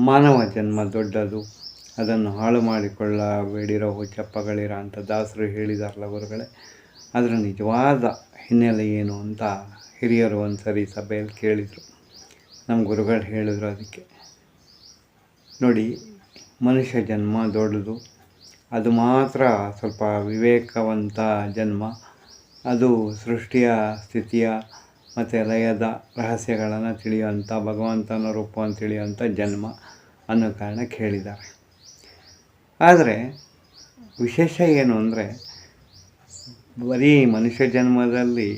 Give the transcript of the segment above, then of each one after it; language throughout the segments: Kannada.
ಮಾನವ ಜನ್ಮ ದೊಡ್ಡದು, ಅದನ್ನು ಹಾಳು ಮಾಡಿಕೊಳ್ಳಬೇಡಿರೋ ಹುಚ್ಚಪ್ಪಗಳಿರ ಅಂತ ದಾಸರು ಹೇಳಿದಾರಲ್ಲ ಗುರುಗಳೇ. ಅದರ ನಿಜವಾದ ಹಿನ್ನೆಲೆ ಏನು ಅಂತ ಹಿರಿಯರು ಒಂದು ಸರಿ ಸಭೆಯಲ್ಲಿ ಕೇಳಿದರು. ನಮ್ಮ ಗುರುಗಳು ಹೇಳಿದ್ರು ಅದಕ್ಕೆ. ನೋಡಿ, ಮನುಷ್ಯ ಜನ್ಮ ದೊಡ್ಡದು, ಅದು ಮಾತ್ರ ಸ್ವಲ್ಪ ವಿವೇಕವಂತ ಜನ್ಮ. ಅದು ಸೃಷ್ಟಿಯ, ಸ್ಥಿತಿಯ ಮತ್ತು ಲಯದ ರಹಸ್ಯಗಳನ್ನು ತಿಳಿಯುವಂಥ, ಭಗವಂತನ ರೂಪವನ್ನು ತಿಳಿಯುವಂಥ ಜನ್ಮ ಅನ್ನೋ ಕಾರಣಕ್ಕೆ ಹೇಳಿದ್ದಾರೆ. ಆದರೆ ವಿಶೇಷ ಏನು ಅಂದರೆ, ಬರೀ ಮನುಷ್ಯ ಜನ್ಮದಲ್ಲಿ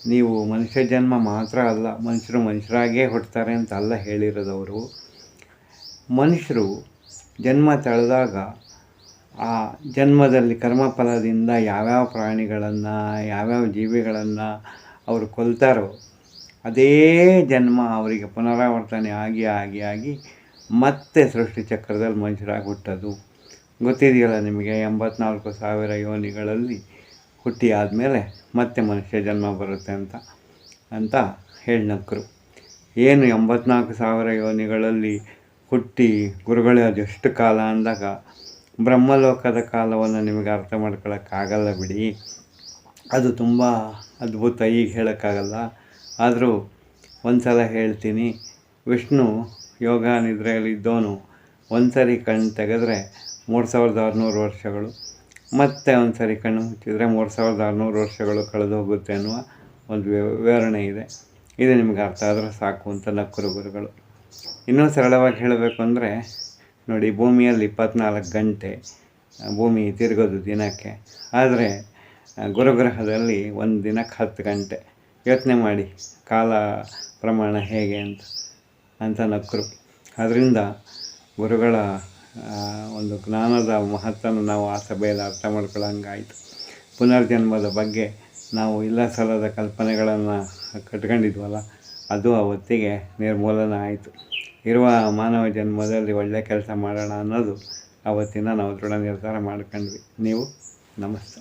ನೀವು ಮನುಷ್ಯ ಜನ್ಮ ಮಾತ್ರ ಅಲ್ಲ, ಮನುಷ್ಯರು ಮನುಷ್ಯರಾಗೇ ಹುಟ್ಟುತ್ತಾರೆ ಅಂತ ಅಲ್ಲ ಹೇಳಿರೋದವರು. ಮನುಷ್ಯರು ಜನ್ಮ ತಳೆದಾಗ ಆ ಜನ್ಮದಲ್ಲಿ ಕರ್ಮಫಲದಿಂದ ಯಾವ್ಯಾವ ಪ್ರಾಣಿಗಳನ್ನು, ಯಾವ್ಯಾವ ಜೀವಿಗಳನ್ನು ಅವರು ಕೊಲ್ತಾರೋ ಅದೇ ಜನ್ಮ ಅವರಿಗೆ ಪುನರಾವರ್ತನೆ ಆಗಿ ಮತ್ತೆ ಸೃಷ್ಟಿ ಚಕ್ರದಲ್ಲಿ ಮನುಷ್ಯರಾಗಿ ಹುಟ್ಟೋದು. ಗೊತ್ತಿದೆಯಲ್ಲ ನಿಮಗೆ, 84,000 ಯೋನಿಗಳಲ್ಲಿ ಹುಟ್ಟಿ ಆದಮೇಲೆ ಮತ್ತೆ ಮನುಷ್ಯ ಜನ್ಮ ಬರುತ್ತೆ ಅಂತ ಹೇಳಿ ನಕ್ಕರು. ಏನು 84,000 ಯೋನಿಗಳಲ್ಲಿ ಹುಟ್ಟಿ ಗುರುಗಳೇ ಅದೆಷ್ಟು ಕಾಲ ಅಂದಾಗ ಬ್ರಹ್ಮಲೋಕದ ಕಾಲವನ್ನು ನಿಮಗೆ ಅರ್ಥ ಮಾಡ್ಕೊಳ್ಳೋಕ್ಕಾಗಲ್ಲ ಬಿಡಿ. ಅದು ತುಂಬ ಅದ್ಭುತ, ಈಗ ಹೇಳೋಕ್ಕಾಗಲ್ಲ. ಆದರೂ ಒಂದು ಸಲ ಹೇಳ್ತೀನಿ. ವಿಷ್ಣು ಯೋಗ ನಿದ್ರೆಯಲ್ಲಿದ್ದವನು ಒಂದು ಸರಿ ಕಣ್ಣು ತೆಗೆದ್ರೆ 3600 ವರ್ಷಗಳು, ಮತ್ತೆ ಒಂದು ಸರಿ ಕಣ್ಣು ಮುಚ್ಚಿದರೆ 3600 ವರ್ಷಗಳು ಕಳೆದು ಹೋಗುತ್ತೆ ಅನ್ನುವ ಒಂದು ವಿವರಣೆ ಇದೆ. ಇದು ನಿಮಗೆ ಅರ್ಥ ಆದರೆ ಸಾಕು ಅಂತ ನಕ್ಕರು ಗುರುಗಳು. ಇನ್ನೂ ಸರಳವಾಗಿ ಹೇಳಬೇಕು ಅಂದರೆ, ನೋಡಿ, ಭೂಮಿಯಲ್ಲಿ 24 ಗಂಟೆ ಭೂಮಿ ತಿರುಗೋದು ದಿನಕ್ಕೆ. ಆದರೆ ಗುರುಗ್ರಹದಲ್ಲಿ ಒಂದು ದಿನಕ್ಕೆ 10 ಗಂಟೆ. ಯೋಚನೆ ಮಾಡಿ ಕಾಲ ಪ್ರಮಾಣ ಹೇಗೆ ಅಂತ ನಕ್ಕರು. ಅದರಿಂದ ಗುರುಗಳ ಒಂದು ಜ್ಞಾನದ ಮಹತ್ವನ ನಾವು ಆ ಸಭೆಯಲ್ಲಿ ಅರ್ಥ ಮಾಡ್ಕೊಳ್ಳೋಂಗಾಯಿತು. ಪುನರ್ಜನ್ಮದ ಬಗ್ಗೆ ನಾವು ಇಲ್ಲ ಸಲ್ಲದ ಕಲ್ಪನೆಗಳನ್ನು ಕಟ್ಕೊಂಡಿದ್ವಲ್ಲ, ಅದು ಅವತ್ತಿಗೆ ನಿರ್ಮೂಲನ ಆಯಿತು. ಇರುವ ಮಾನವ ಜನ್ಮದಲ್ಲಿ ಒಳ್ಳೆಯ ಕೆಲಸ ಮಾಡೋಣ ಅನ್ನೋದು ಅವತ್ತಿನ ನಾವು ದೃಢ ನಿರ್ಧಾರ ಮಾಡ್ಕೊಂಡ್ವಿ. ನೀವು ನಮಸ್ತೆ.